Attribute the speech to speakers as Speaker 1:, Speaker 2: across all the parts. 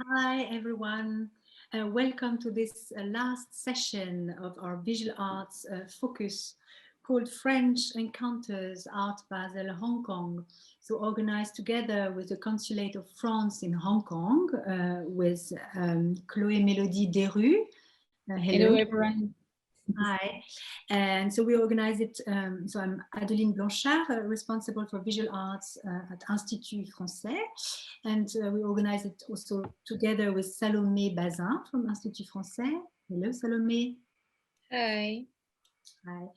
Speaker 1: Hi everyone, welcome to this last session of our visual arts focus called French Encounters Art Basel Hong Kong. So organized together with the Consulate of France in Hong Kong with Chloé-Mélody Desrues. Hello.
Speaker 2: Hello everyone.
Speaker 1: Hi, and so we organize it. So I'm Adeline Blanchard, responsible for visual arts at Institut français, and we organize it also together with Salomé Bazin from Institut français. Hello, Salomé.
Speaker 2: Hi.
Speaker 1: Hi.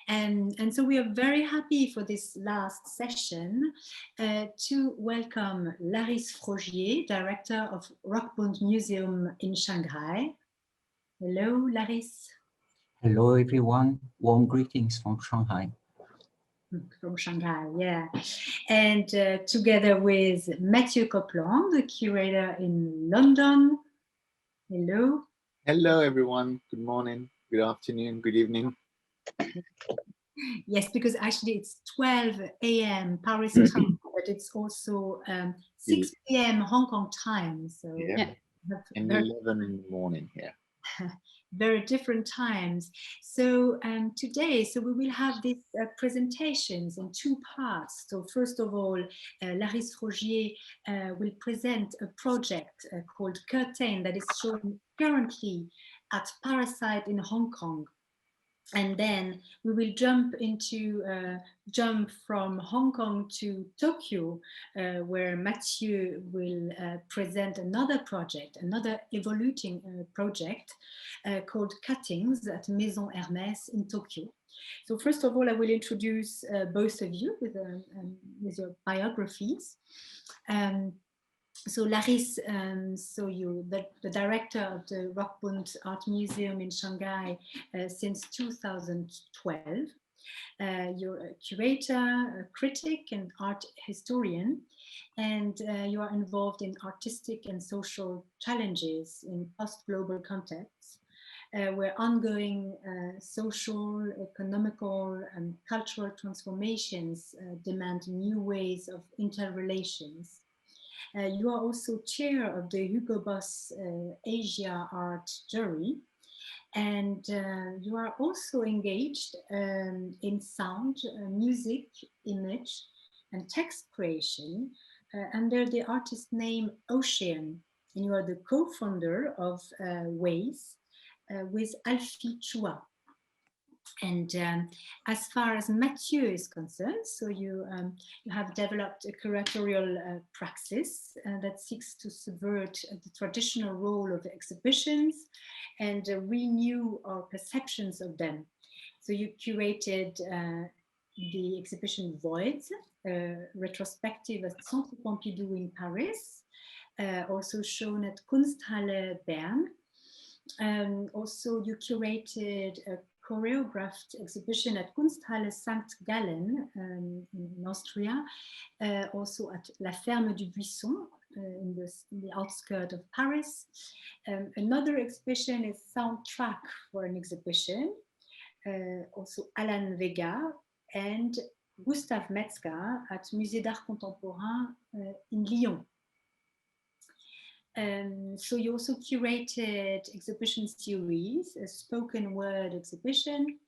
Speaker 1: And so we are very happy for this last session to welcome Larys Frogier, director of Rockbund Museum in Shanghai. Hello, Larys.
Speaker 3: Hello, everyone. Warm greetings from Shanghai.
Speaker 1: From Shanghai, yeah. And together with Mathieu Copeland, the curator in London. Hello.
Speaker 4: Hello, everyone. Good morning, good afternoon, good evening.
Speaker 1: Yes, because actually it's 12 a.m. Paris time, but it's also 6 p.m. Hong Kong time. So
Speaker 4: yeah. And 11 in the morning here.
Speaker 1: Very different times. So today, we will have these presentations in two parts. So first of all, Larys Frogier will present a project called Curtain that is shown currently at Parasite in Hong Kong. And then we will jump from Hong Kong to Tokyo, where Mathieu will present another project, another evolving project called Cuttings at Maison Hermes in Tokyo. So first of all, I will introduce both of you with your biographies. So Larys, the director of the Rockbund Art Museum in Shanghai since 2012. You're a curator, a critic, and art historian, and you are involved in artistic and social challenges in post-global contexts, where ongoing social, economical, and cultural transformations demand new ways of interrelations. You are also chair of the Hugo Boss Asia Art Jury, and you are also engaged in sound, music, image, and text creation under the artist name Ocean, and you are the co-founder of Ways with Alfie Chua. And as far as Mathieu is concerned, so you have developed a curatorial praxis that seeks to subvert the traditional role of exhibitions and renew our perceptions of them. So you curated the exhibition Voids, retrospective at Centre Pompidou in Paris, also shown at Kunsthalle Bern. Also, you curated a choreographed exhibition at Kunsthalle St. Gallen in Austria, also at La Ferme du Buisson in the outskirts of Paris. Another exhibition is Soundtrack for an exhibition, also Alan Vega and Gustave Metzger at Musée d'Art Contemporain in Lyon. So you also curated exhibition series, a spoken word exhibition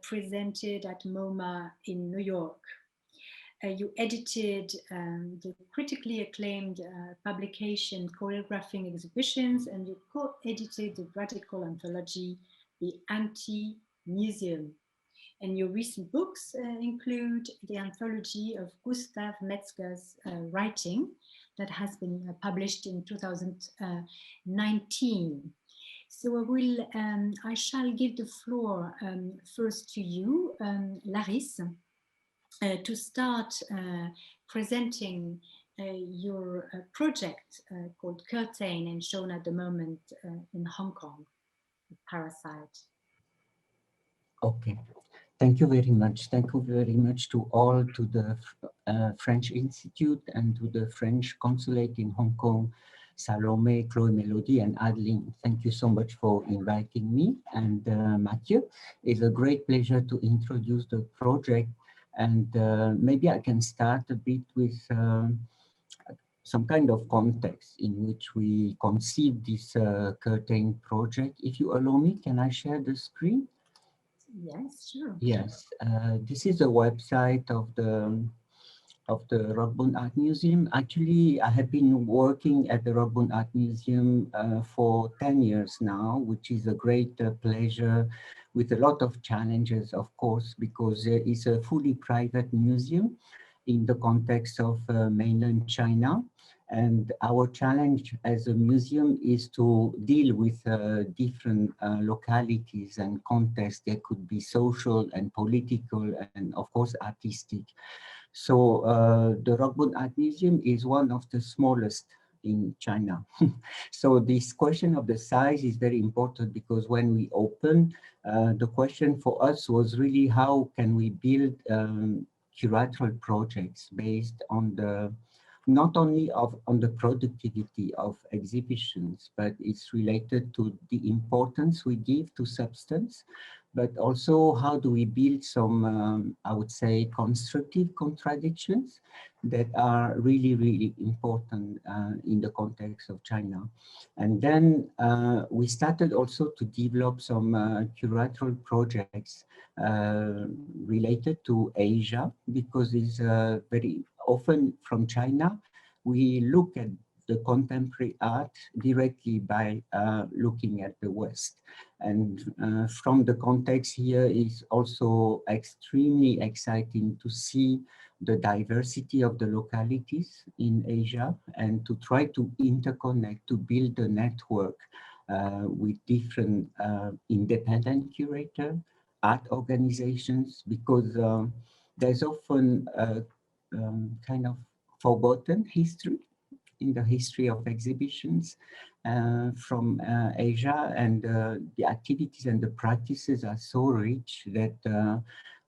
Speaker 1: presented at MoMA in New York. You edited the critically acclaimed publication Choreographing Exhibitions, and you co-edited the radical anthology, The Anti-Museum. And your recent books include the anthology of Gustave Metzger's writing that has been published in 2019. So I shall give the floor first to you, Larys, to start presenting your project called Curtain and shown at the moment in Hong Kong, Parasite.
Speaker 3: Okay. Thank you very much. Thank you very much to all, to the French Institute and to the French Consulate in Hong Kong, Salomé, Chloé-Mélody, and Adeline. Thank you so much for inviting me. And Mathieu, it's a great pleasure to introduce the project. And maybe I can start a bit with some kind of context in which we conceived this curtain project. If you allow me, can I share the screen?
Speaker 1: Yes, sure.
Speaker 3: Yes, this is a website of the Rockbund Art Museum. Actually, I have been working at the Rockbund Art Museum for 10 years now, which is a great pleasure, with a lot of challenges, of course, because it's a fully private museum in the context of mainland China. And our challenge as a museum is to deal with different localities and contexts. There could be social and political and, of course, artistic. So the Rockbund Art Museum is one of the smallest in China. So this question of the size is very important, because when we opened, the question for us was really how can we build curatorial projects based on the not only on the productivity of exhibitions, but it's related to the importance we give to substance, but also how do we build some, I would say, constructive contradictions that are really, really important in the context of China. And then we started also to develop some curatorial projects related to Asia, because it's very often from China, we look at the contemporary art directly by looking at the West. And from the context here is also extremely exciting to see the diversity of the localities in Asia and to try to interconnect, to build a network with different independent curators, art organizations, because there's often kind of forgotten history in the history of exhibitions from Asia, and the activities and the practices are so rich that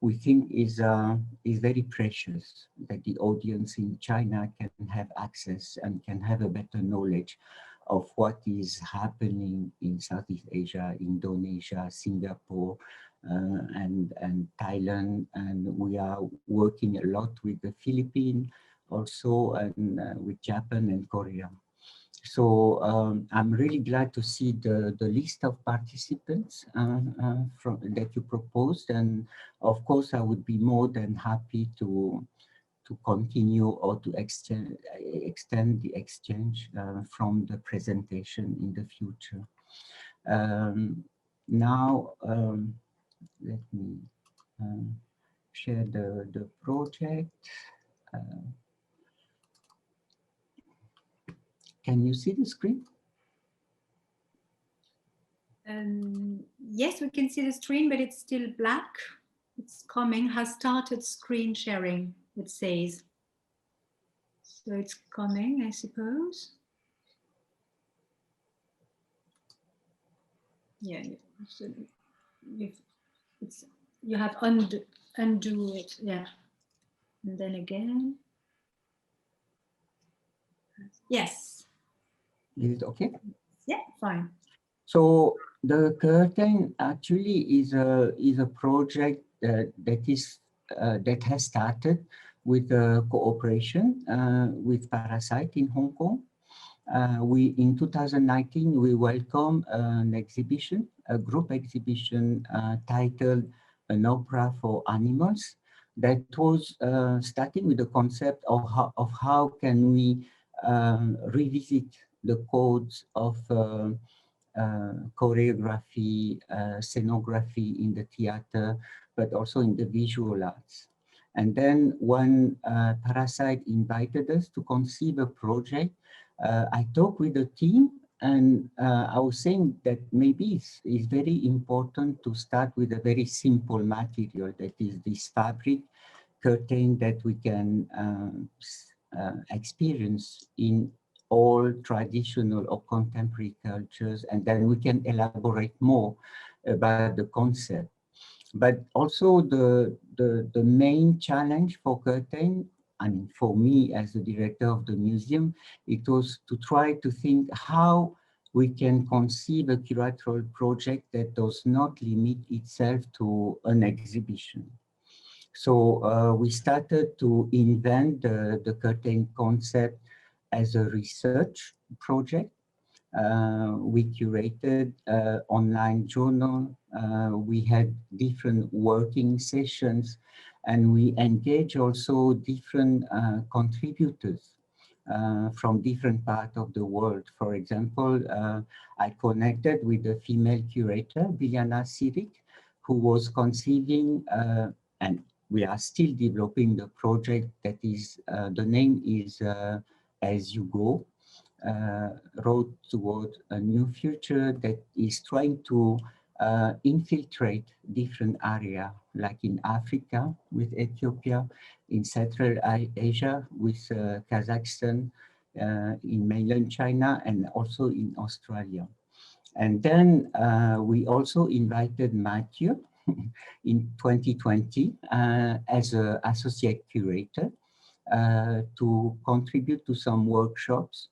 Speaker 3: we think is very precious, that the audience in China can have access and can have a better knowledge of what is happening in Southeast Asia, Indonesia, Singapore, and Thailand. And we are working a lot with the Philippines also, and with Japan and Korea. So I'm really glad to see the list of participants that you proposed. And of course, I would be more than happy to continue or to extend the exchange from the presentation in the future. Now, let me share the project. Can you see the screen?
Speaker 1: Yes, we can see the screen, but it's still black. It's coming, has started screen sharing, it says. So it's coming, I suppose. Yeah, so you have undo it, yeah. And then again. Yes.
Speaker 3: Is it okay?
Speaker 1: Yeah, fine.
Speaker 3: So the curtain actually is a project that has started with a cooperation with Parasite in Hong Kong. In 2019 we welcomed an exhibition, a group exhibition titled "An Opera for Animals," that was starting with the concept of how can we revisit the codes of choreography, scenography in the theater, but also in the visual arts. And then when Parasite invited us to conceive a project, I talked with the team, and I was saying that maybe it's very important to start with a very simple material, that is this fabric curtain that we can experience in all traditional or contemporary cultures, and then we can elaborate more about the concept. But also the main challenge for curtain, I mean, for me as the director of the museum, it was to try to think how we can conceive a curatorial project that does not limit itself to an exhibition. So we started to invent the curtain concept as a research project. We curated online journal. We had different working sessions, and we engage also different contributors from different parts of the world. For example, I connected with a female curator, Biljana Sirik, who was conceiving, and we are still developing the project that is, the name is As You Go, road toward a new future that is trying to infiltrate different areas, like in Africa with Ethiopia, in Central Asia with Kazakhstan, in mainland China, and also in Australia. And then we also invited Mathieu in 2020 as an associate curator to contribute to some workshops,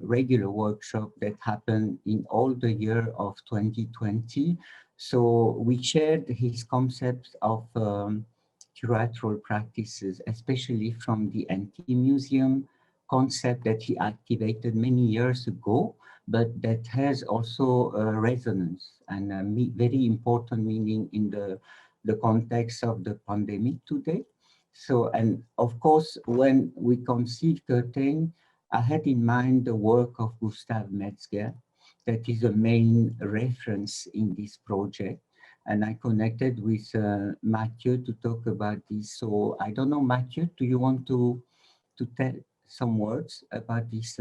Speaker 3: regular workshop that happened in all the year of 2020. So we shared his concepts of curatorial practices, especially from the anti-museum concept that he activated many years ago, but that has also resonance and very important meaning in the context of the pandemic today. So, and of course, when we conceived Curtain, I had in mind the work of Gustav Metzger, that is a main reference in this project. And I connected with Mathieu to talk about this. So I don't know, Mathieu, do you want to tell some words about this,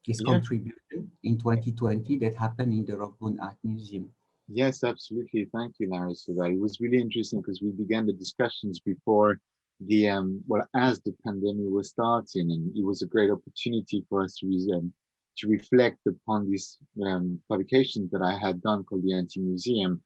Speaker 3: this contribution in 2020 that happened in the Rockbund Art Museum?
Speaker 4: Yes, absolutely. Thank you, Larys, for that. It was really interesting because we began the discussions before the, well, as the pandemic was starting, and it was a great opportunity for us to reflect upon this publication that I had done called the Anti-Museum,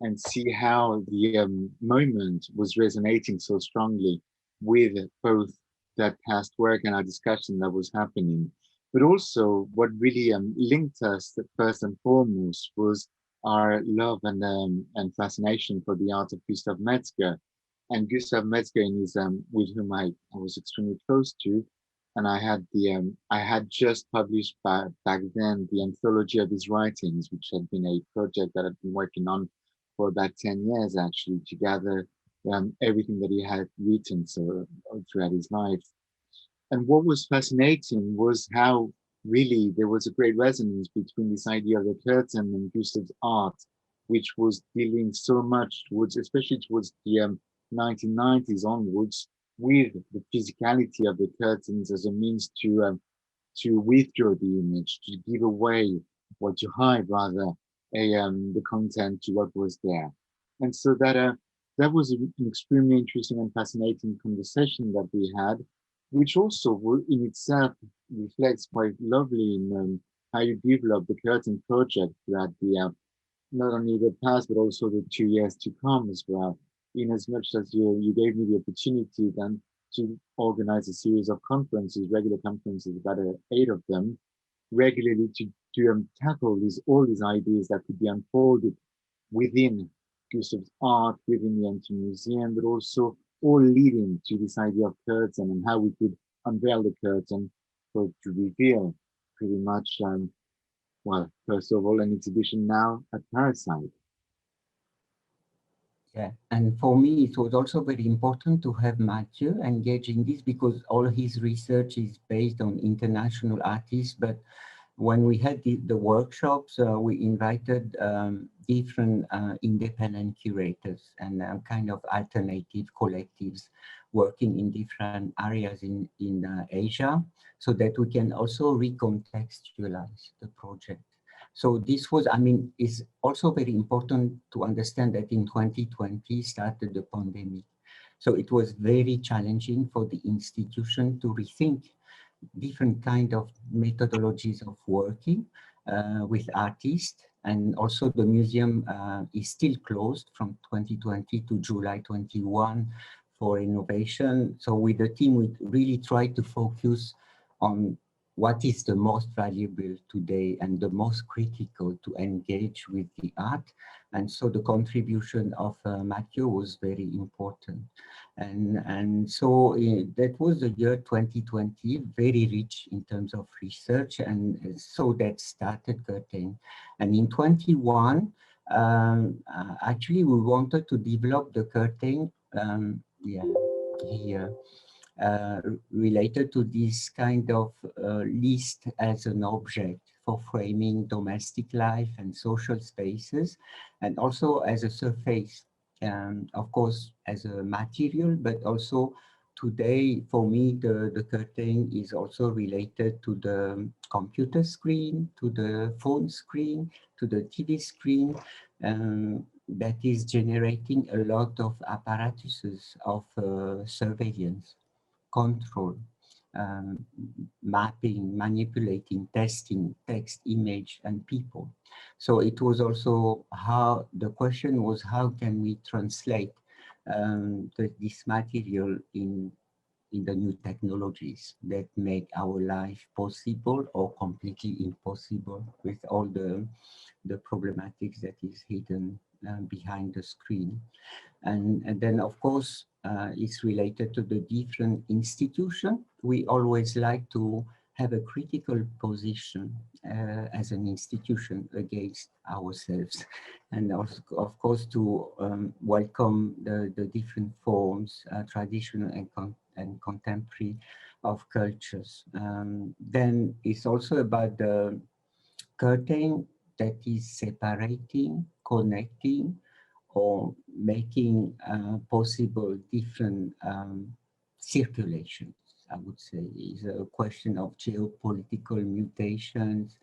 Speaker 4: and see how the moment was resonating so strongly with both that past work and our discussion that was happening. But also what really linked us first and foremost was our love and fascination for the art of Gustav Metzger. And Gustav Metzger is with whom I was extremely close to, and I had just published back then the anthology of his writings, which had been a project that I'd been working on for about 10 years actually, to gather everything that he had written throughout his life. And what was fascinating was how really there was a great resonance between this idea of the curtain and Gustav's art, which was dealing so much towards, especially towards the 1990s onwards, with the physicality of the curtains as a means to withdraw the image, to give away or to hide rather the content to what was there. And so that was an extremely interesting and fascinating conversation that we had, which also in itself reflects quite lovely in how you develop the curtain project throughout the not only the past but also the 2 years to come as well. In as much as you gave me the opportunity then to organize a series of conferences, regular conferences, about 8 of them, regularly to tackle all these ideas that could be unfolded within Gustav's art, within the Anti-Museum, but also all leading to this idea of curtain and how we could unveil the curtain to reveal pretty much, well, first of all, an exhibition now at Parasite.
Speaker 3: Yeah, and for me, it was also very important to have Mathieu engage in this because all his research is based on international artists. But when we had the workshops, we invited different independent curators and kind of alternative collectives working in different areas in Asia, so that we can also recontextualize the project. So this was, I mean, is also very important to understand that in 2020 started the pandemic. So it was very challenging for the institution to rethink different kind of methodologies of working with artists. And also the museum is still closed from 2020 to July 21 for innovation. So with the team, we really tried to focus on what is the most valuable today and the most critical to engage with the art. And so the contribution of Mathieu was very important. And so that was the year 2020, very rich in terms of research. And so that started Curtain. And in 21, actually, we wanted to develop the Curtain here. Related to this kind of list as an object for framing domestic life and social spaces, and also as a surface, of course, as a material, but also today, for me, the curtain is also related to the computer screen, to the phone screen, to the TV screen, that is generating a lot of apparatuses of surveillance, control, mapping, manipulating, testing text, image, and people. So it was also how the question was, how can we translate this material in the new technologies that make our life possible or completely impossible with all the problematics that is hidden behind the screen. And then, of course, it's related to the different institutions. We always like to have a critical position as an institution against ourselves. And also, of course, to welcome the different forms, traditional and contemporary, of cultures. Then it's also about the curtain that is separating, connecting, or making possible different circulations, I would say, is a question of geopolitical mutations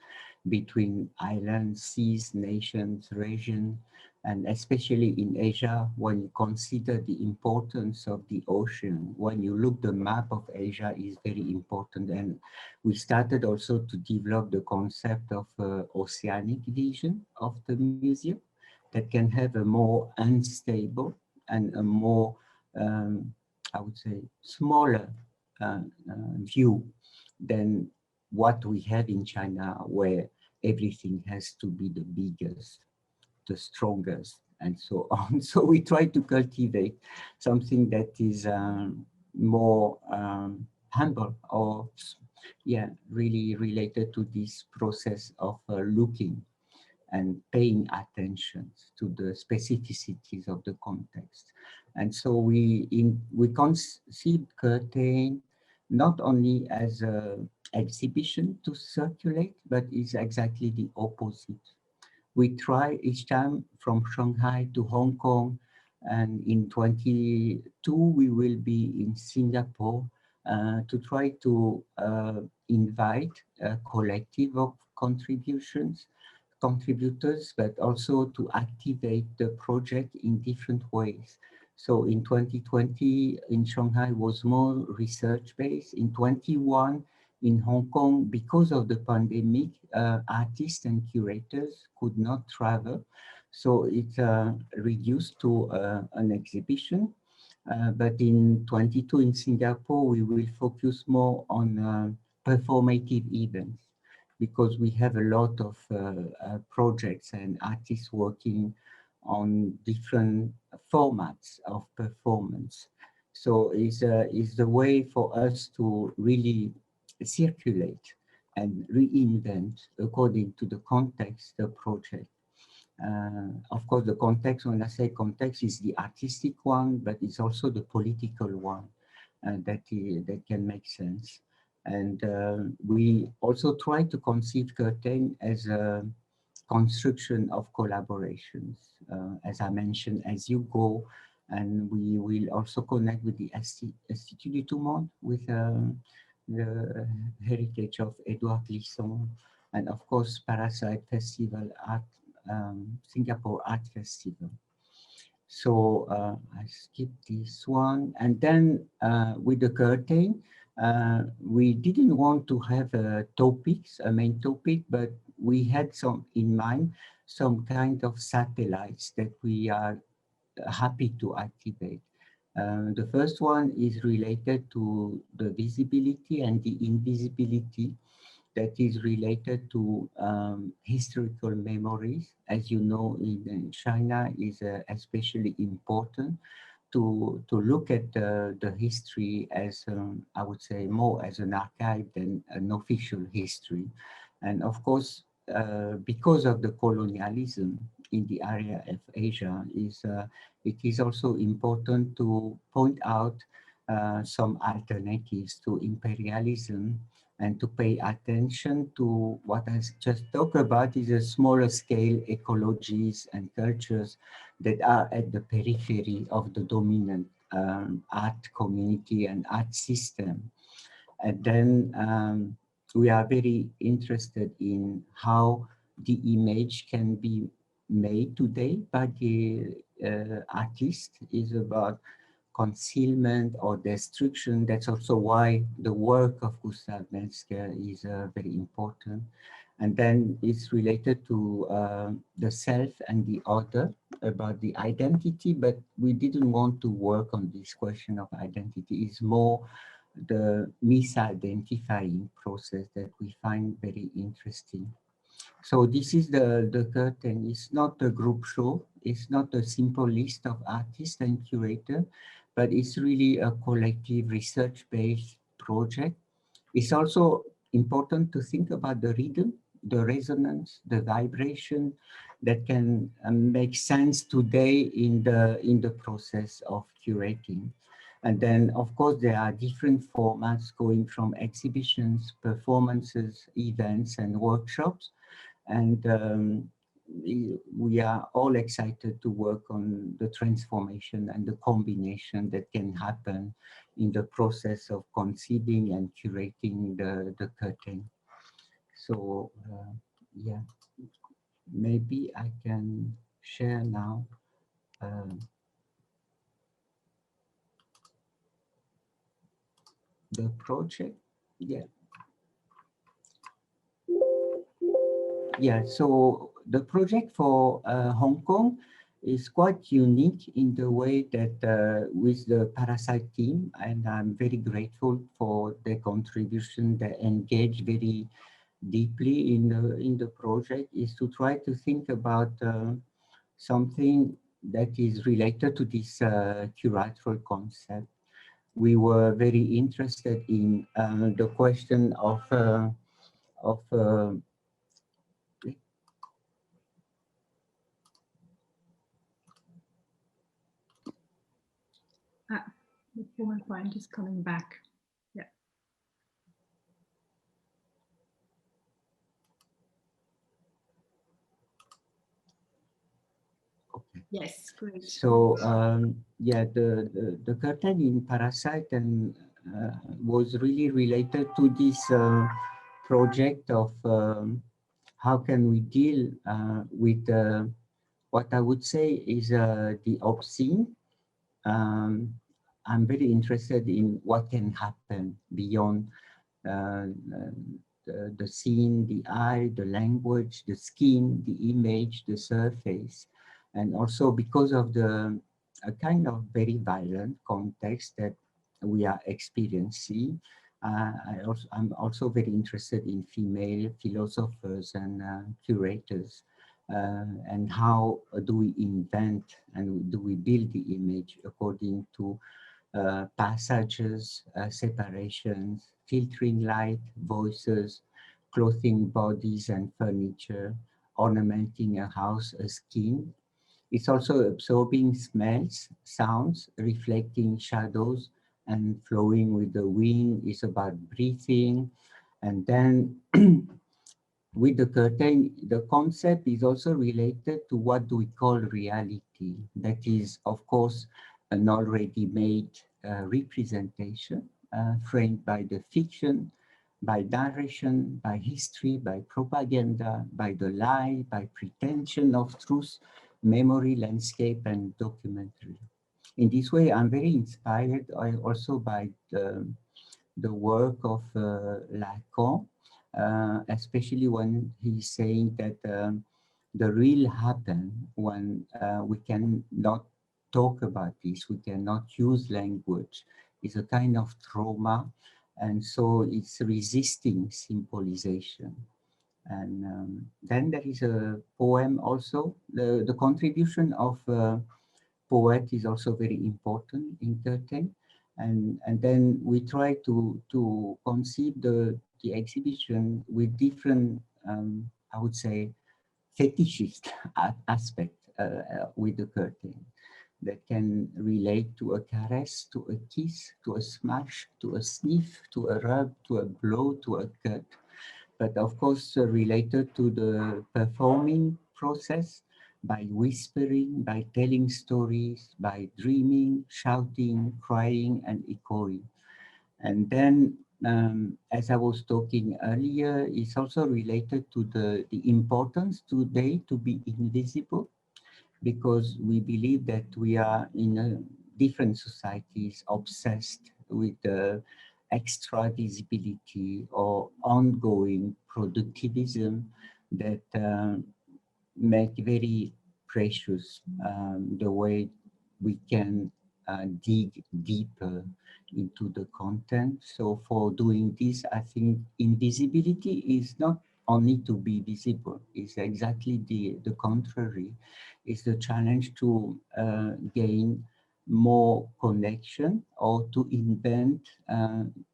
Speaker 3: between islands, seas, nations, regions, and especially in Asia, when you consider the importance of the ocean, when you look, the map of Asia is very important. And we started also to develop the concept of oceanic vision of the museum, that can have a more unstable and a more, I would say, smaller view than what we have in China, where everything has to be the biggest, the strongest, and so on. So we try to cultivate something that is more humble, or really related to this process of looking and paying attention to the specificities of the context. And so we conceive curtain not only as an exhibition to circulate, but is exactly the opposite. We try each time from Shanghai to Hong Kong, and in 22 we will be in Singapore to try to invite a collective of contributors, but also to activate the project in different ways. So in 2020 in Shanghai was more research-based. In 21 in Hong Kong, because of the pandemic, artists and curators could not travel. So it reduced to an exhibition. But in 22 in Singapore, we will focus more on performative events, because we have a lot of projects and artists working on different formats of performance. So it's the way for us to really circulate and reinvent according to the context, the project. Of course, the context, when I say context, is the artistic one, but it's also the political one that can make sense. And we also try to conceive curtain as a construction of collaborations, as I mentioned, as you go, and we will also connect with the Institut du Monde, with the heritage of Edouard Glissant, and of course Parasite Festival, Singapore Art Festival. So I skipped this one. And then with the curtain, we didn't want to have topics, a main topic, but we had some in mind, some kind of satellites that we are happy to activate. The first one is related to the visibility and the invisibility that is related to historical memories. As you know, in China is especially important to look at the history as, I would say, more as an archive than an official history. And of course, because of the colonialism in the area of Asia, it is also important to point out some alternatives to imperialism and to pay attention to what I just talked about is a smaller scale ecologies and cultures that are at the periphery of the dominant art community and art system. And then we are very interested in how the image can be made today by the artist is about concealment or destruction. That's also why the work of Gustav Metzger is very important. And then it's related to the self and the other, about the identity, but we didn't want to work on this question of identity. It's more the misidentifying process that we find very interesting. So this is the curtain. It's not a group show. It's not a simple list of artists and curators, but it's really a collective research-based project. It's also important to think about the rhythm, the resonance, the vibration that can make sense today in the process of curating. And then, of course, there are different formats going from exhibitions, performances, events, and workshops. And we are all excited to work on the transformation and the combination that can happen in the process of conceiving and curating the curtain. So yeah, maybe I can share now the project. Yeah. Yeah, so the project for Hong Kong is quite unique in the way that with the Parasite team, and I'm very grateful for their contribution. They engage very deeply in the project, is to try to think about something that is related to this curatorial concept. We were very interested in the question of
Speaker 1: the PowerPoint is coming back. Yeah.
Speaker 3: okay.
Speaker 1: Yes, great.
Speaker 3: So yeah, the curtain in Parasite and was really related to this project of how can we deal with what I would say is the obscene. I'm very interested in what can happen beyond uh, the scene, the eye, the language, the skin, the image, the surface. And also because of the a kind of very violent context that we are experiencing, I'm also very interested in female philosophers and curators, and how do we invent and do we build the image according to passages, separations, filtering light, voices, clothing bodies and furniture, ornamenting a house, a skin. It's also absorbing smells, sounds, reflecting shadows, and flowing with the wind. It's about breathing. And then with the curtain, the concept is also related to what do we call reality. That is, of course, an already made representation framed by the fiction, by narration, by history, by propaganda, by the lie, by pretension of truth, memory, landscape, and documentary. In this way, I'm very inspired also by the work of Lacan, especially when he's saying that the real happen when we can not talk about this, we cannot use language. It's a kind of trauma, and so it's resisting symbolization. And then there is a poem also. The contribution of poet is also very important in curtain. And then we try to conceive the exhibition with different, I would say, fetishist aspect with the curtain that can relate to a caress, to a kiss, to a smash, to a sniff, to a rub, to a blow, to a cut. But of course related to the performing process by whispering, by telling stories, by dreaming, shouting, crying, and echoing. And then, as I was talking earlier, it's also related to the importance today to be invisible, because we believe that we are in a different societies obsessed with the extra visibility or ongoing productivism that make very precious the way we can dig deeper into the content. So for doing this, I think invisibility is not only to be visible, it's exactly the contrary. It's the challenge to gain more connection or to invent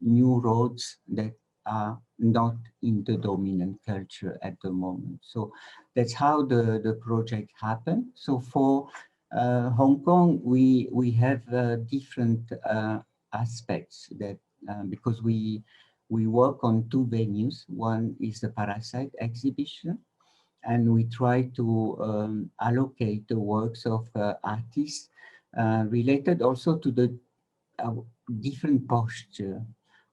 Speaker 3: new roads that are not in the dominant culture at the moment. So that's how the project happened. So for Hong Kong, we have different aspects that because we work on two venues. One is the Parasite exhibition, and we try to allocate the works of artists related also to the different posture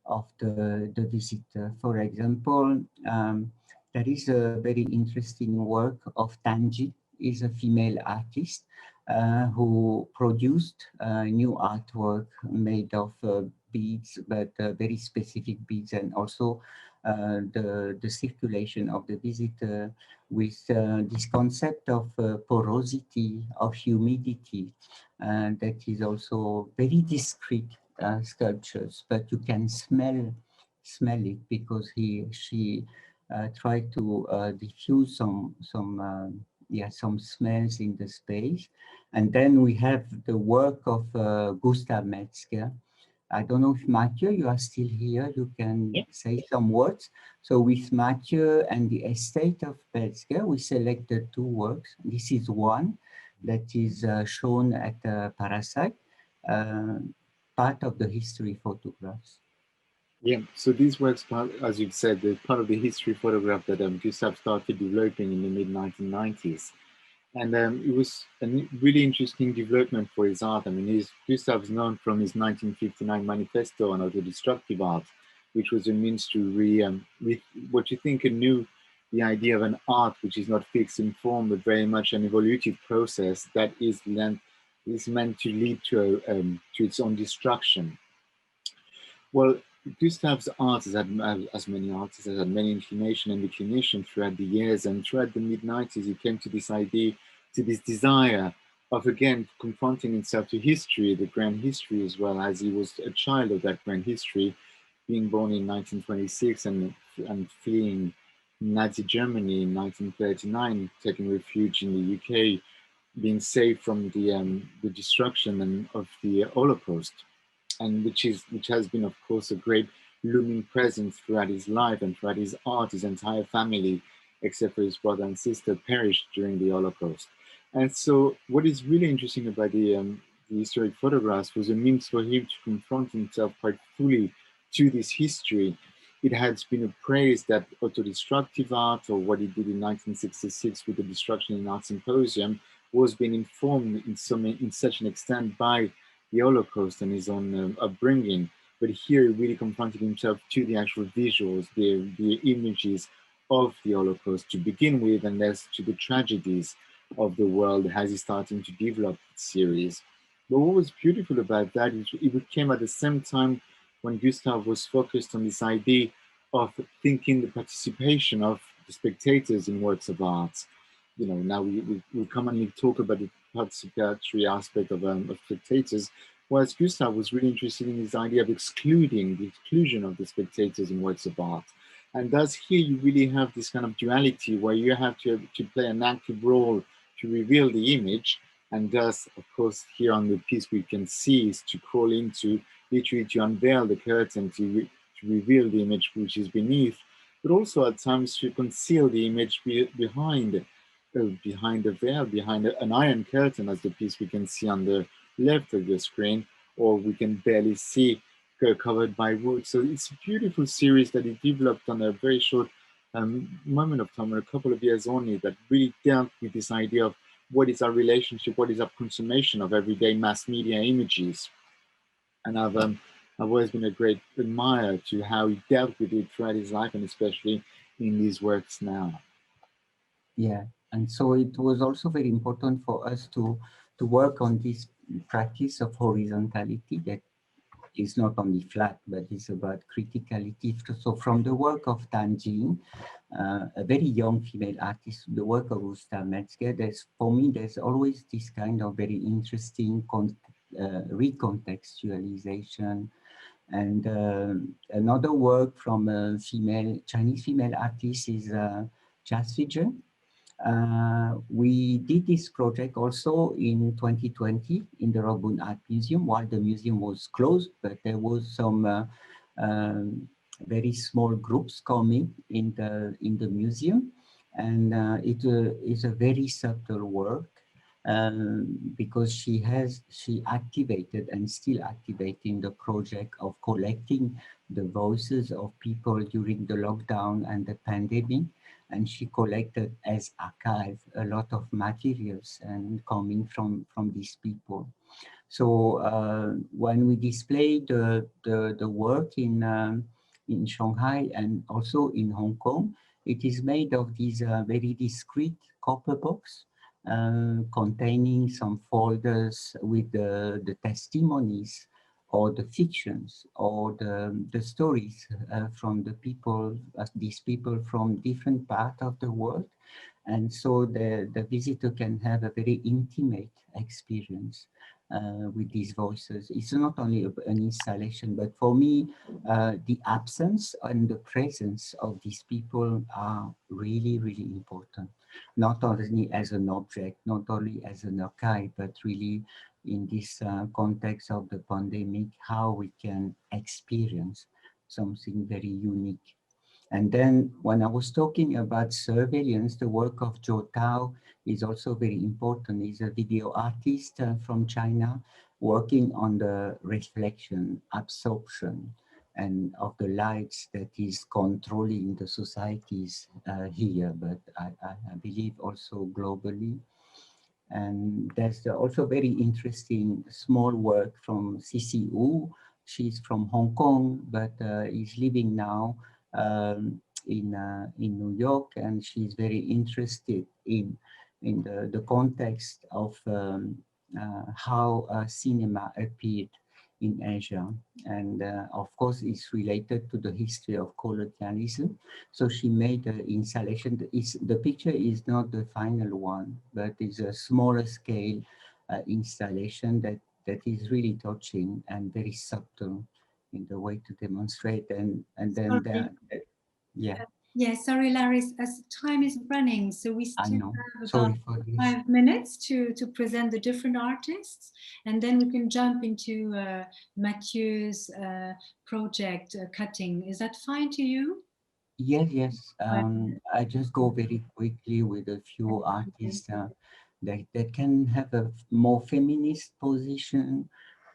Speaker 3: of the visitor. For example, there is a very interesting work of Tanji, is a female artist who produced new artwork made of beads, but very specific beads, and also the circulation of the visitor with this concept of porosity, of humidity, that is also very discreet sculptures, but you can smell it because she tried to diffuse some smells in the space. And then we have the work of Gustav Metzger. I don't know if Mathieu, you are still here, you can say some words. So with Mathieu and the estate of Metzger, we selected two works. This is one that is shown at Parasite, part of the history photographs.
Speaker 4: Yeah, so these works, as you've said, they're part of the history photograph that Gustav started developing in the mid-1990s. And it was a really interesting development for his art. I mean, Gustav's known from his 1959 manifesto on autodestructive art, which was a means to what you think anew the idea of an art which is not fixed in form, but very much an evolutive process that is meant to lead to its own destruction. Well, Gustav's art has had, as many artists, has had many inclination and declination throughout the years, and throughout the mid-90s, he came to this idea, to this desire of again confronting himself to history, the grand history, as well as he was a child of that grand history, being born in 1926 and fleeing Nazi Germany in 1939, taking refuge in the UK, being saved from the destruction of the Holocaust. And which has been, of course, a great looming presence throughout his life and throughout his art. His entire family, except for his brother and sister, perished during the Holocaust. And so what is really interesting about the historic photographs was a means for him to confront himself quite fully to this history. It has been appraised that autodestructive art, or what he did in 1966 with the Destruction in Art Symposium, was being informed in such an extent by the Holocaust and his own upbringing, but here he really confronted himself to the actual visuals, the images of the Holocaust to begin with, and as to the tragedies of the world as he's starting to develop the series. But what was beautiful about that is it came at the same time when Gustav was focused on this idea of thinking the participation of the spectators in works of art. You know, now we commonly talk about the participatory aspect of spectators, whereas Gustave was really interested in this idea of excluding the exclusion of the spectators in works of art. And thus here you really have this kind of duality where you have to play an active role to reveal the image. And thus, of course, here on the piece we can see is to crawl into, literally to unveil the curtain, to reveal the image which is beneath, but also at times to conceal the image behind the veil, behind an iron curtain, as the piece we can see on the left of the screen, or we can barely see, covered by wood. So it's a beautiful series that it developed on a very short moment of time, a couple of years only, that really dealt with this idea of what is our relationship, what is our consummation of everyday mass media images. And I've always been a great admirer to how he dealt with it throughout his life, and especially in his works now.
Speaker 3: Yeah, and so it was also very important for us to work on this practice of horizontality that is not only flat, but is about criticality. So from the work of Tan Jing, a very young female artist, the work of Gustav Metzger, for me, there's always this kind of very interesting recontextualization. And another work from a Chinese female artist is Larys Frogier. We did this project also in 2020 in the Rockbund Art Museum while the museum was closed, but there was some very small groups coming in the museum, and it is a very subtle work because she activated and still activating the project of collecting the voices of people during the lockdown and the pandemic. And she collected as archive a lot of materials and coming from these people. So when we displayed the work in Shanghai and also in Hong Kong, it is made of these very discreet copper box containing some folders with the testimonies or the fictions or the stories from the people, these people from different parts of the world. And so the visitor can have a very intimate experience with these voices. It's not only an installation, but for me, the absence and the presence of these people are really, really important. Not only as an object, not only as an archive, but really in this context of the pandemic, how we can experience something very unique. And then when I was talking about surveillance, the work of Zhou Tao is also very important. He's a video artist from China working on the reflection, absorption, and of the lights that is controlling the societies here, but I believe also globally. And there's also very interesting small work from Cici Wu. She's from Hong Kong, but is living now in New York, and she's very interested in the context of how cinema appeared in Asia, and of course it's related to the history of colonialism. So she made an installation. The picture is not the final one, but it's a smaller scale installation that is really touching and very subtle in the way to demonstrate. And then yeah.
Speaker 1: Yeah, sorry, Larys, as time is running, so we
Speaker 3: I
Speaker 1: still
Speaker 3: know.
Speaker 1: have
Speaker 3: Sorry
Speaker 1: about
Speaker 3: for this.
Speaker 1: 5 minutes to present the different artists, and then we can jump into Mathieu's project cutting. Is that fine to you?
Speaker 3: Yes. I just go very quickly with a few artists that can have a more feminist position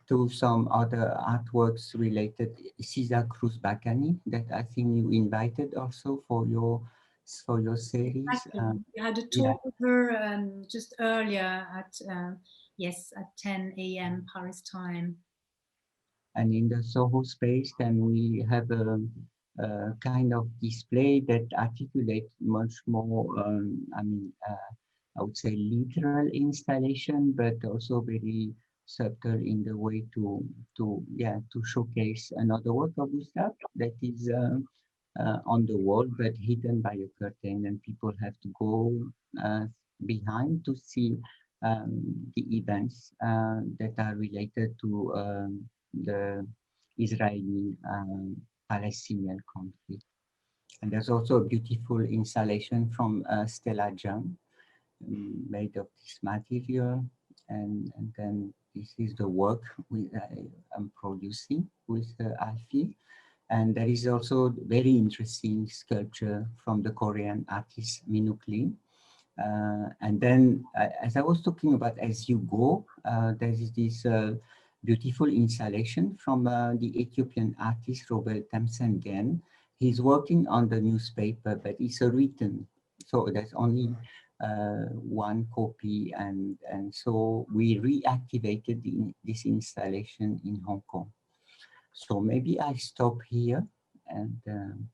Speaker 3: to some other artworks related. Cesar Cruz Bacani, that I think you invited also for your series.
Speaker 1: Exactly. We had a
Speaker 3: Yeah.
Speaker 1: talk with her just earlier at yes, at 10 a.m. Paris time.
Speaker 3: And in the Soho space, then we have a kind of display that articulates much more, I would say literal installation, but also very subtle in the way to showcase another work of Gustav that is on the wall, but hidden by a curtain, and people have to go behind to see the events that are related to the Israeli-Palestinian conflict. And there's also a beautiful installation from Stella Jung, made of this material. And then this is the work I'm producing with Alfie. And there is also very interesting sculpture from the Korean artist Minuk Lee. And then, as I was talking about As You Go, there is this beautiful installation from the Ethiopian artist Robert Temsengen. He's working on the newspaper, but it's a written, so there's only one copy, and so we reactivated this installation in Hong Kong. So maybe I stop here, and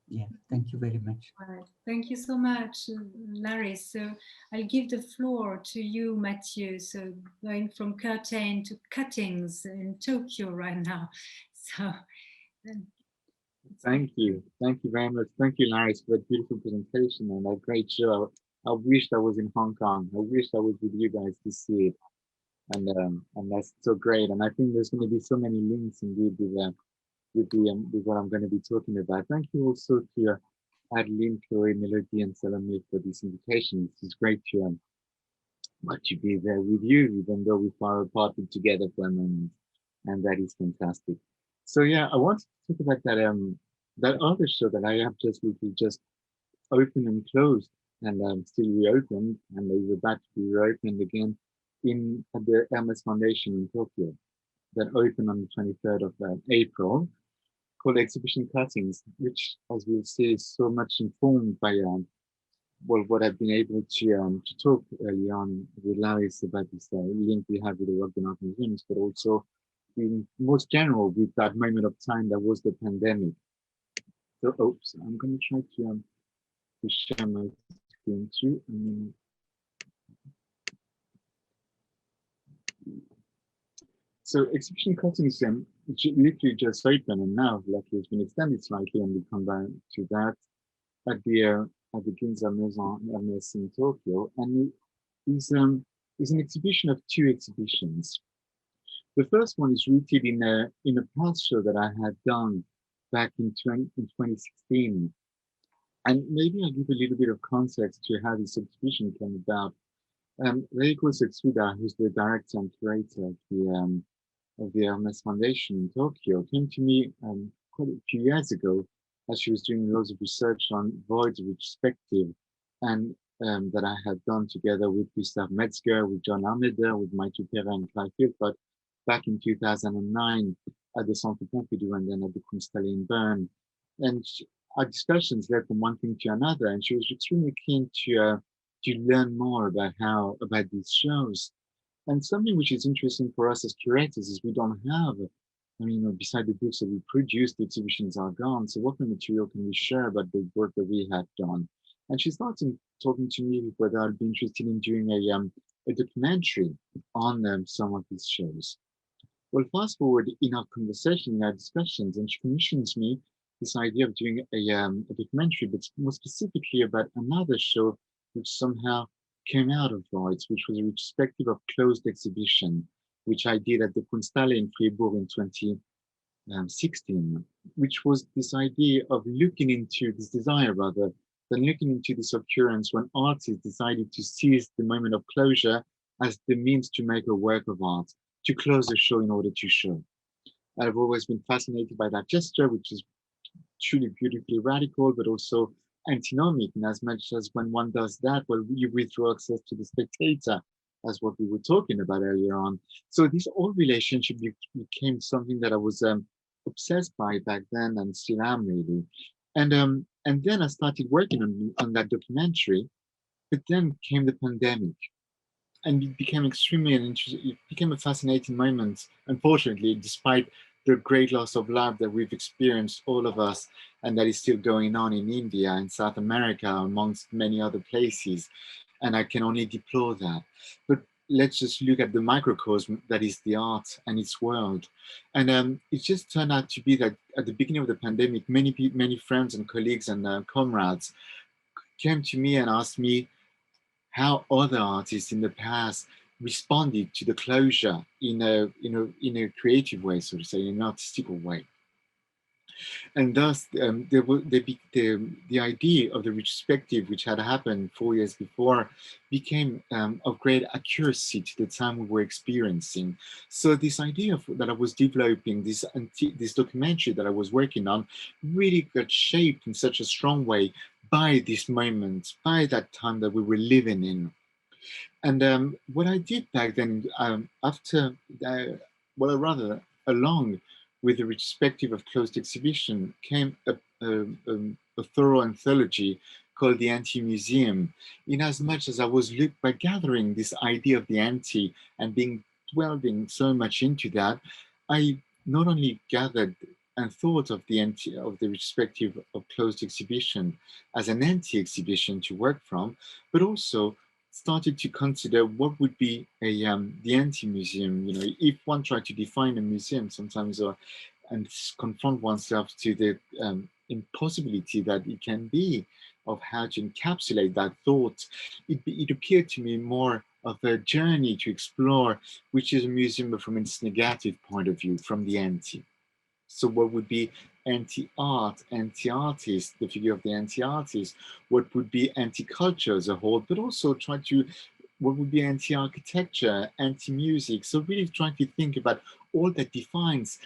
Speaker 3: yeah, thank you very much.
Speaker 1: Right. Thank you so much, Larys. So I'll give the floor to you, Mathieu. So going from curtain to cuttings in Tokyo right now. So
Speaker 4: thank you very much. Thank you, Larys, for that beautiful presentation and that great show. I wish I was in Hong Kong. I wish I was with you guys to see it, and that's so great. And I think there's going to be so many links indeed with what I'm going to be talking about. Thank you also to Adeline, Chloé-Mélody, and Salomé for this invitation. It's great to be there with you, even though we're far apart but together for a moment, and that is fantastic. So yeah, I want to talk about that other show that I have just opened and closed, and still reopened, and is about to be reopened again at the Hermes Foundation in Tokyo. That opened on the 23rd of April, called Exhibition Cuttings, which, as we'll see, is so much informed by what I've been able to talk early on with Larys about this link we have with the Rockbund Museum, but also in most general with that moment of time that was the pandemic. So, oops, I'm going to try to share my screen too. So Exhibition Cuttings literally just opened, and now luckily it's been extended slightly, and we come back to that at the Ginza Maison Hermes in Tokyo, and it's an exhibition of two exhibitions. The first one is rooted in a past show that I had done back in 2016, and maybe I'll give a little bit of context to how this exhibition came about. Reiko Setsuda, who's the director and curator of the Hermes Foundation in Tokyo, came to me quite a few years ago as she was doing loads of research on voids of perspective, and that I had done together with Gustave Metzger, with John Almeida, with Mathieu Copeland and Clive Philpott back in 2009 at the Centre Pompidou and then at the Consulate in Bern. And our discussions led from one thing to another, and she was extremely keen to learn more about these shows. And something which is interesting for us as curators is we don't have, beside the books that we produce, the exhibitions are gone. So what kind of material can we share about the work that we have done? And she started talking to me whether I'd be interested in doing a documentary on some of these shows. Well, fast forward in our conversation, in our discussions, and she commissions me this idea of doing a documentary, but more specifically about another show which somehow came out of Voids, which was a retrospective of closed exhibition, which I did at the Consulate in Fribourg in 2016, which was this idea of looking into this desire, rather than looking into this occurrence when artists decided to seize the moment of closure as the means to make a work of art, to close a show in order to show. I've always been fascinated by that gesture, which is truly beautifully radical, but also antinomic, in as much as when one does that, well, you withdraw access to the spectator, as what we were talking about earlier on. So this whole relationship became something that I was obsessed by back then, and still am really. And then I started working on that documentary, but then came the pandemic, and it became extremely interesting. It became a fascinating moment, unfortunately, despite the great loss of life that we've experienced, all of us, and that is still going on in India and South America, amongst many other places. And I can only deplore that. But let's just look at the microcosm that is the art and its world. And it just turned out to be that at the beginning of the pandemic, many friends and colleagues and comrades came to me and asked me how other artists in the past responded to the closure in a creative way, so to say, in an artistical way. And thus, the idea of the retrospective, which had happened 4 years before, became of great accuracy to the time we were experiencing. So this idea that I was developing, this documentary that I was working on, really got shaped in such a strong way by this moment, by that time that we were living in. And what I did back then, along with the retrospective of closed exhibition, came a thorough anthology called the Anti-Museum, in as much as I was by gathering this idea of the anti and delving so much into that, I not only gathered and thought of the retrospective of closed exhibition as an anti-exhibition to work from, but also started to consider what would be the anti-museum. You know, if one tried to define a museum sometimes, and confront oneself to the impossibility that it can be of how to encapsulate that thought, it appeared to me more of a journey to explore, which is a museum but from its negative point of view, from the anti. So what would be anti-art, anti-artist, the figure of the anti-artist, what would be anti-culture as a whole, but also what would be anti-architecture, anti-music. So really trying to think about all that defines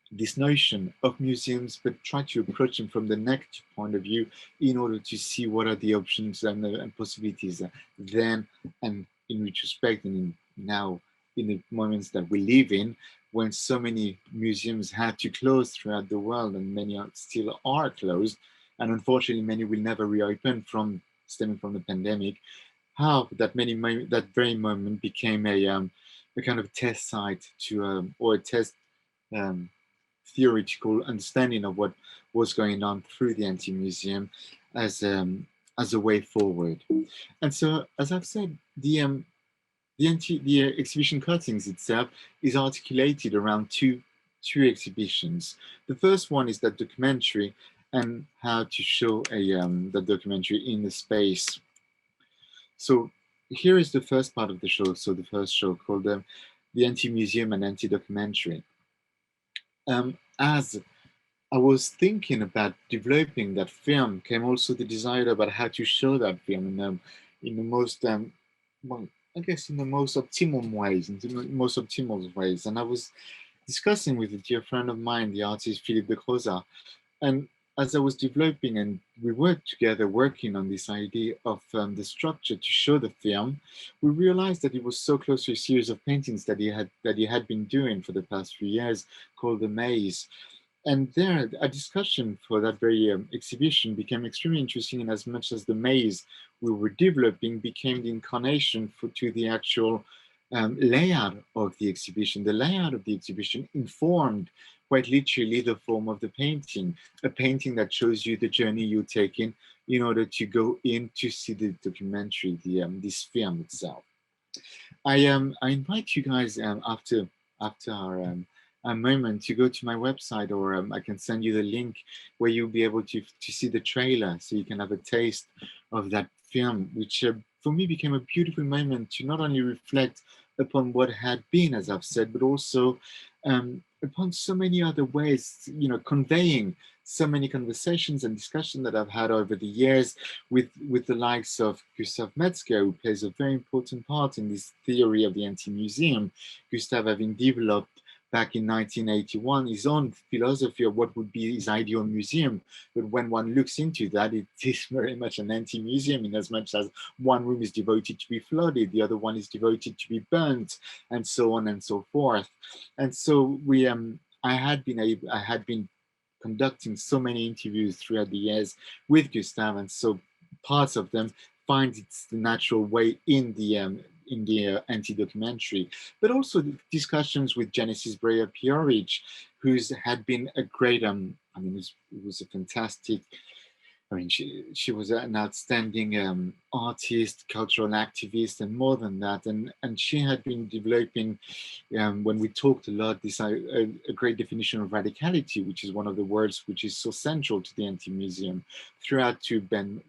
Speaker 4: this notion of museums, but try to approach them from the negative point of view in order to see what are the options and possibilities then and in retrospect and now in the moments that we live in, when so many museums had to close throughout the world and many still are closed, and unfortunately many will never reopen stemming from the pandemic, how that very moment became a kind of test site or a test theoretical understanding of what was going on through the anti-museum as a way forward. And so, as I've said, the exhibition cuttings itself is articulated around two exhibitions. The first one is that documentary and how to show that documentary in the space. So here is the first part of the show. So the first show called the Anti-Museum and Anti-Documentary. As I was thinking about developing that film, came also the desire about how to show that film in the most, well, I guess in the most optimal ways, And I was discussing with a dear friend of mine, the artist Philippe de Croza, and as I was developing and we worked together working on this idea of the structure to show the film, we realized that it was so close to a series of paintings that he had been doing for the past few years called The Maze. And there, a discussion for that very exhibition became extremely interesting in as much as the maze we were developing became the incarnation to the actual layout of the exhibition. The layout of the exhibition informed quite literally the form of the painting, a painting that shows you the journey you're taking in order to go in to see the documentary, this film itself. I invite you guys after our a moment to go to my website, or I can send you the link where you'll be able to see the trailer so you can have a taste of that film, which for me became a beautiful moment to not only reflect upon what had been, as I've said, but also upon so many other ways, you know, conveying so many conversations and discussions that I've had over the years with the likes of Gustav Metzger, who plays a very important part in this theory of the anti-museum. Gustav having developed back in 1981, his own philosophy of what would be his ideal museum. But when one looks into that, it is very much an anti-museum in as much as one room is devoted to be flooded, the other one is devoted to be burnt, and so on and so forth. And so I had been conducting so many interviews throughout the years with Gustav, and so parts of them find its natural way in the anti-documentary, but also the discussions with Genesis Breyer-Piorich, who's had been a great, it was a fantastic I mean, she was an outstanding artist, cultural activist, and more than that. And she had been developing, when we talked a lot, this a great definition of radicality, which is one of the words which is so central to the Anti-Museum, throughout to Ben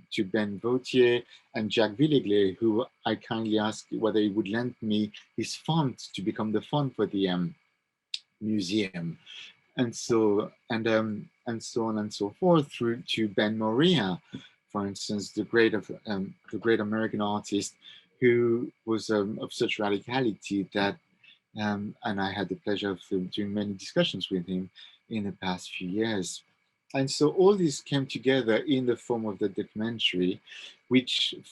Speaker 4: Vautier and Jacques Villegler, who I kindly asked whether he would lend me his font to become the font for the museum. And so on and so forth, through to Ben Moria, for instance, the great American artist, who was of such radicality that, and I had the pleasure of doing many discussions with him in the past few years. And so all this came together in the form of the documentary,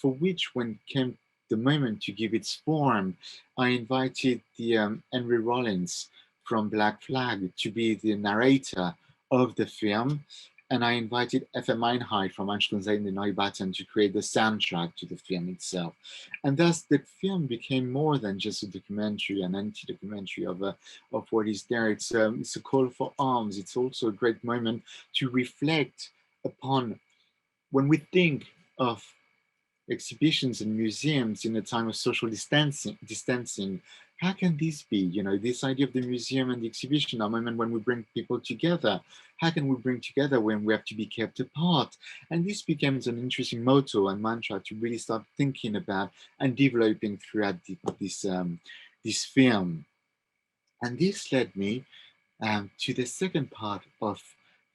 Speaker 4: for which when came the moment to give its form, I invited the Henry Rollins from Black Flag to be the narrator of the film. And I invited FM Einheit from Anschluss in the Neubauten to create the soundtrack to the film itself. And thus the film became more than just a documentary, an anti-documentary of what is there. It's a call for arms. It's also a great moment to reflect upon, when we think of exhibitions and museums in a time of social distancing, how can this be? You know, this idea of the museum and the exhibition, a moment when we bring people together. How can we bring together when we have to be kept apart? And this becomes an interesting motto and mantra to really start thinking about and developing throughout this film. And this led me to the second part of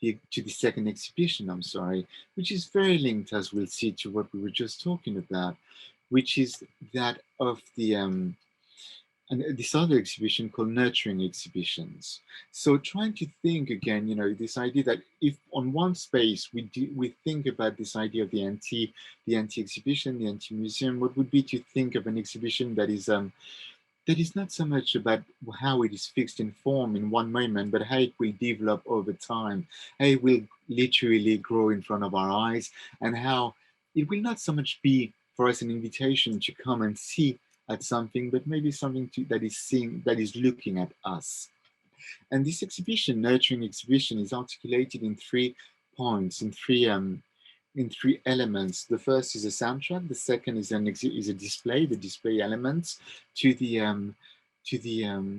Speaker 4: to the second exhibition, I'm sorry, which is very linked, as we'll see, to what we were just talking about, which is that of the and this other exhibition called Nurturing Exhibitions. So trying to think again, you know, this idea that if on one space we think about this idea of the anti-exhibition, the anti-museum, what would be to think of an exhibition that is not so much about how it is fixed in form in one moment, but how it will develop over time, how it will literally grow in front of our eyes, and how it will not so much be for us an invitation to come and see at something, but maybe something that is looking at us. And this exhibition, Nurturing Exhibition, is articulated in 3 points, in three elements. The first is a soundtrack. The second is a display, the display elements to the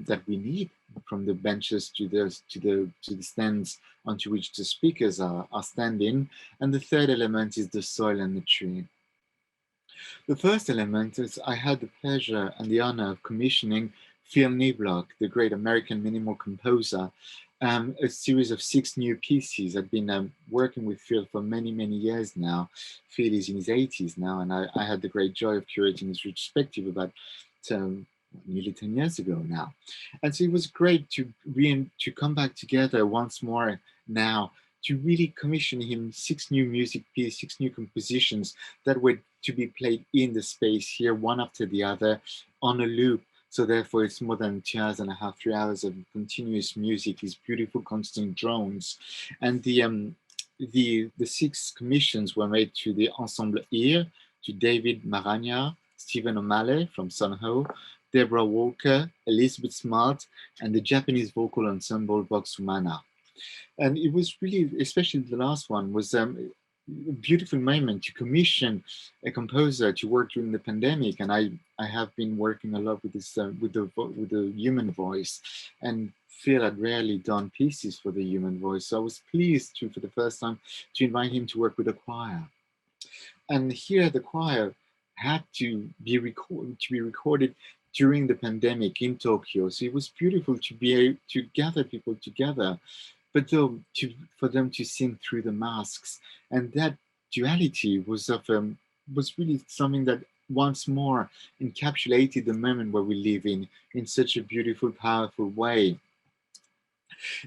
Speaker 4: that we need, from the benches to the stands onto which the speakers are standing. And the third element is the soil and the tree. The first element is I had the pleasure and the honor of commissioning Phil Niblock, the great American minimal composer, a series of 6 new pieces. I've been working with Phil for many, many years now. Phil is in his 80s now, and I had the great joy of curating his retrospective about nearly 10 years ago now. And so it was great to come back together once more now, to really commission him 6 new music pieces, 6 new compositions that were to be played in the space here, one after the other, on a loop. So therefore, it's more than 2.5 hours, 3 hours of continuous music, these beautiful constant drones. And the 6 commissions were made to the Ensemble Ear, to David Maragna, Stephen O'Malley from Soho, Deborah Walker, Elizabeth Smart, and the Japanese vocal ensemble Vox Humana. And it was really, especially the last one, was a beautiful moment to commission a composer to work during the pandemic. And I have been working a lot with this with the human voice, and Phil had rarely done pieces for the human voice. So I was pleased to, for the first time, to invite him to work with a choir. And here the choir had to be recorded during the pandemic in Tokyo. So it was beautiful to be able to gather people together, but though for them to sing through the masks. And that duality was really something that once more encapsulated the moment where we live in such a beautiful, powerful way.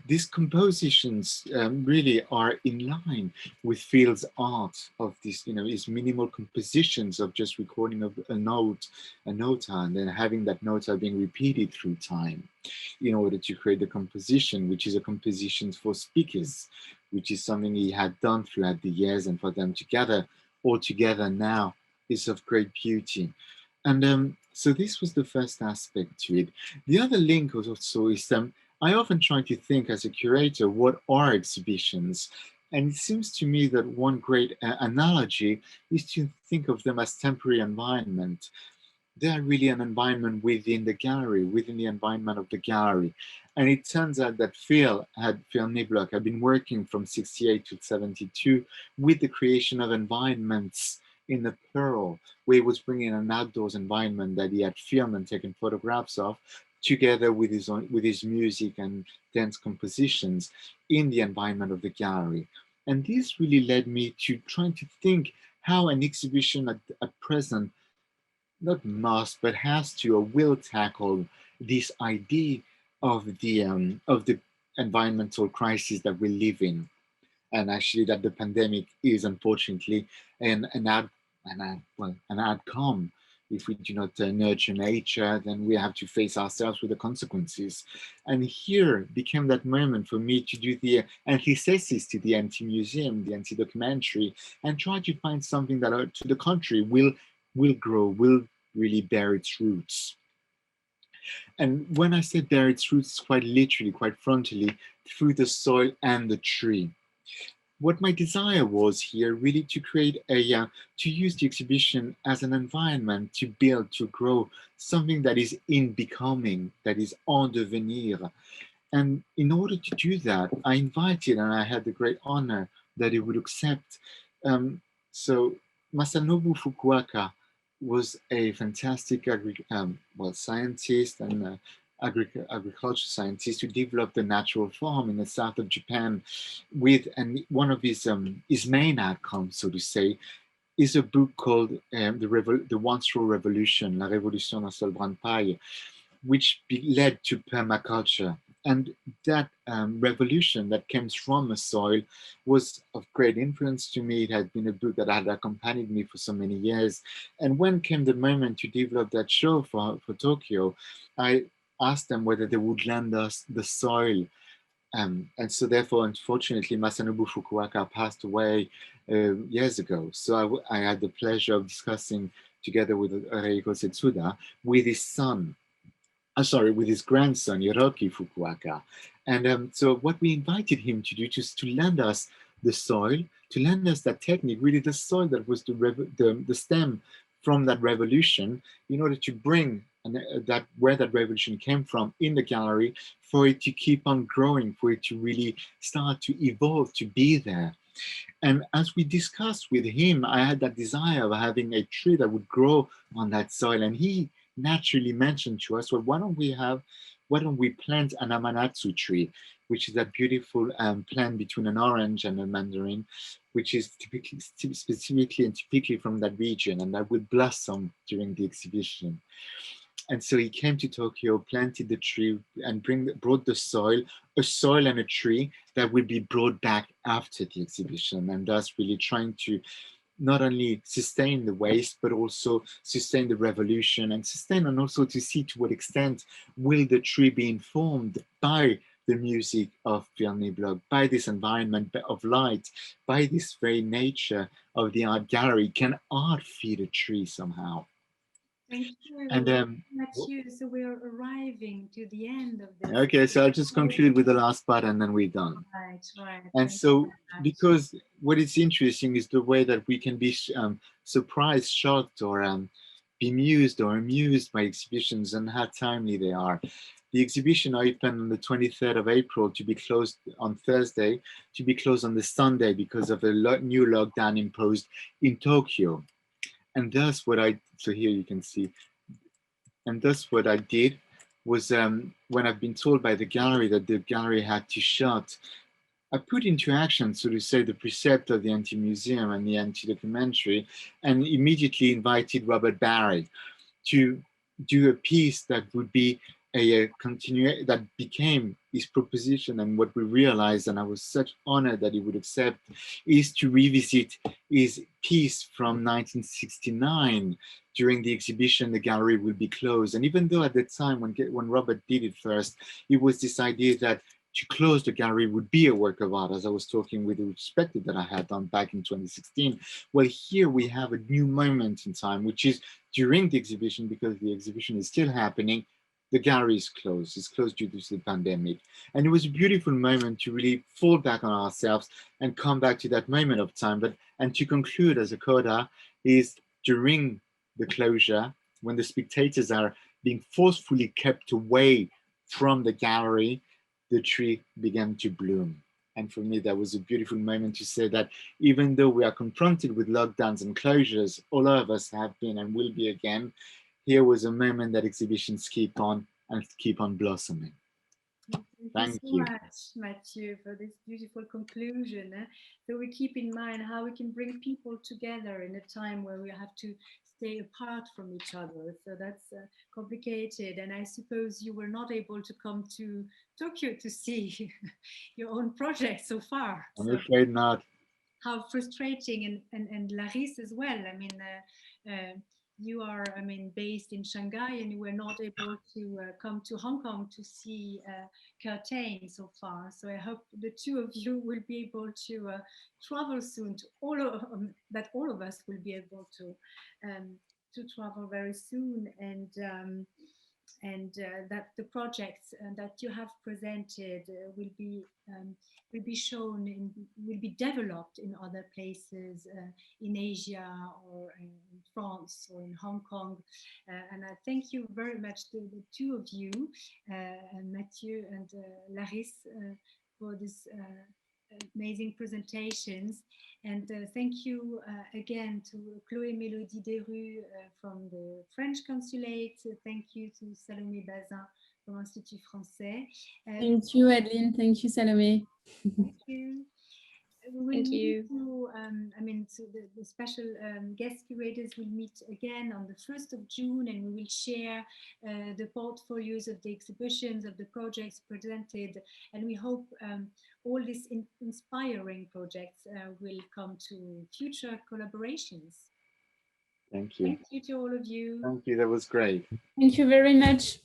Speaker 4: These compositions really are in line with Phil's art of this, you know, his minimal compositions of just recording of a nota, and then having that nota being repeated through time in order to create the composition, which is a composition for speakers, which is something he had done throughout the years, and for them to gather all together now is of great beauty. And so this was the first aspect to it. The other link also is I often try to think as a curator, what are exhibitions? And it seems to me that one great analogy is to think of them as temporary environment. They are really an environment within the gallery, within the environment of the gallery. And it turns out that Phil Niblock had been working from 68 to 72 with the creation of environments in the Pearl, where he was bringing an outdoors environment that he had filmed and taken photographs of, together with his music and dance compositions in the environment of the gallery. And this really led me to trying to think how an exhibition at present not must, but has to or will tackle this idea of the environmental crisis that we live in, and actually that the pandemic is unfortunately an outcome. If we do not nurture nature, then we have to face ourselves with the consequences. And here became that moment for me to do the antithesis to the anti-museum, the anti-documentary, and try to find something that, to the contrary, will grow, will really bear its roots. And when I say bear its roots, quite literally, quite frontally, through the soil and the tree. What my desire was here really to create to use the exhibition as an environment to build, to grow something that is in becoming, that is en devenir. And in order to do that, I invited, and I had the great honor that he would accept. So Masanobu Fukuoka was a fantastic scientist and agriculture scientist who developed the natural farm in the south of Japan with, and one of his main outcomes, so to say, is a book called The One Straw Revolution, La Révolution d'un seul brin de paille, which led to permaculture. And that revolution that came from the soil was of great influence to me. It had been a book that had accompanied me for so many years. And when came the moment to develop that show for Tokyo, I asked them whether they would lend us the soil. And so therefore, unfortunately, Masanobu Fukuoka passed away years ago. So I had the pleasure of discussing together with Reiko Setsuda with his son, with his grandson, Hiroki Fukuoka. And so what we invited him to do is to lend us the soil, to lend us that technique, really the soil that was the stem from that revolution, in order to bring that where that revolution came from in the gallery, for it to keep on growing, for it to really start to evolve, to be there. And as we discussed with him, I had that desire of having a tree that would grow on that soil. And he naturally mentioned to us, well, why don't we plant an Amanatsu tree, which is that beautiful plant between an orange and a mandarin, which is specifically and typically from that region, and that will blossom during the exhibition. And so he came to Tokyo, planted the tree, and brought the soil, a soil and a tree that will be brought back after the exhibition, and thus really trying to not only sustain the waste, but also sustain the revolution and also to see to what extent will the tree be informed by the music of Phil Niblock, by this environment of light, by this very nature of the art gallery. Can art feed a tree somehow?
Speaker 1: Thank you.
Speaker 4: And
Speaker 1: Mathieu, so we're arriving to the end of this.
Speaker 4: Okay, so I'll just conclude with the last part and then we're done.
Speaker 1: Right.
Speaker 4: And so, because what is interesting is the way that we can be surprised, shocked, or bemused or amused by exhibitions and how timely they are. The exhibition opened on the 23rd of April to be closed on Thursday, to be closed on the Sunday because of a new lockdown imposed in Tokyo. And thus so here you can see, and thus what I did was when I've been told by the gallery that the gallery had to shut, I put into action, so to say, the precept of the anti-museum and the anti-documentary, and immediately invited Robert Barry to do a piece that would be that became his proposition. And what we realized, and I was such honored that he would accept, is to revisit his piece from 1969. During the exhibition, the gallery will be closed. And even though at the time when Robert did it first, it was this idea that to close the gallery would be a work of art, as I was talking with the perspective that I had done back in 2016. Well, here we have a new moment in time, which is during the exhibition, because the exhibition is still happening, the gallery is closed. It's closed due to the pandemic. And it was a beautiful moment to really fall back on ourselves and come back to that moment of time. But and to conclude as a coda is during the closure, when the spectators are being forcefully kept away from the gallery, the tree began to bloom. And for me, that was a beautiful moment to say that even though we are confronted with lockdowns and closures, all of us have been and will be again, here was a moment that exhibitions keep on and keep on blossoming.
Speaker 1: Thank you so much, Mathieu, for this beautiful conclusion. So we keep in mind how we can bring people together in a time where we have to stay apart from each other. So that's complicated. And I suppose you were not able to come to Tokyo to see your own project so far.
Speaker 4: I'm afraid not.
Speaker 1: How frustrating, and Larisse as well. I mean, you are, I mean, based in Shanghai, and you were not able to come to Hong Kong to see Curtain so far. So I hope the two of you will be able to travel soon. To that all of us will be able to travel very soon, and that the projects that you have presented will be shown will be developed in other places in Asia or in France or in Hong Kong. And I thank you very much, the two of you, Mathieu and Larisse, for this amazing presentations. And thank you again to Chloé-Mélody Desrues from the French Consulate. Thank you to Salomé Bazin from Institut français.
Speaker 2: Thank you, Adeline. Thank you, Salomé.
Speaker 1: Thank you.
Speaker 2: Thank you.
Speaker 1: I mean, so the special guest curators will meet again on the 1st of June, and we will share the portfolios of the exhibitions, of the projects presented, and we hope all these inspiring projects will come to future collaborations.
Speaker 4: Thank you.
Speaker 1: Thank you to all of you.
Speaker 4: Thank you, that was great.
Speaker 2: Thank you very much.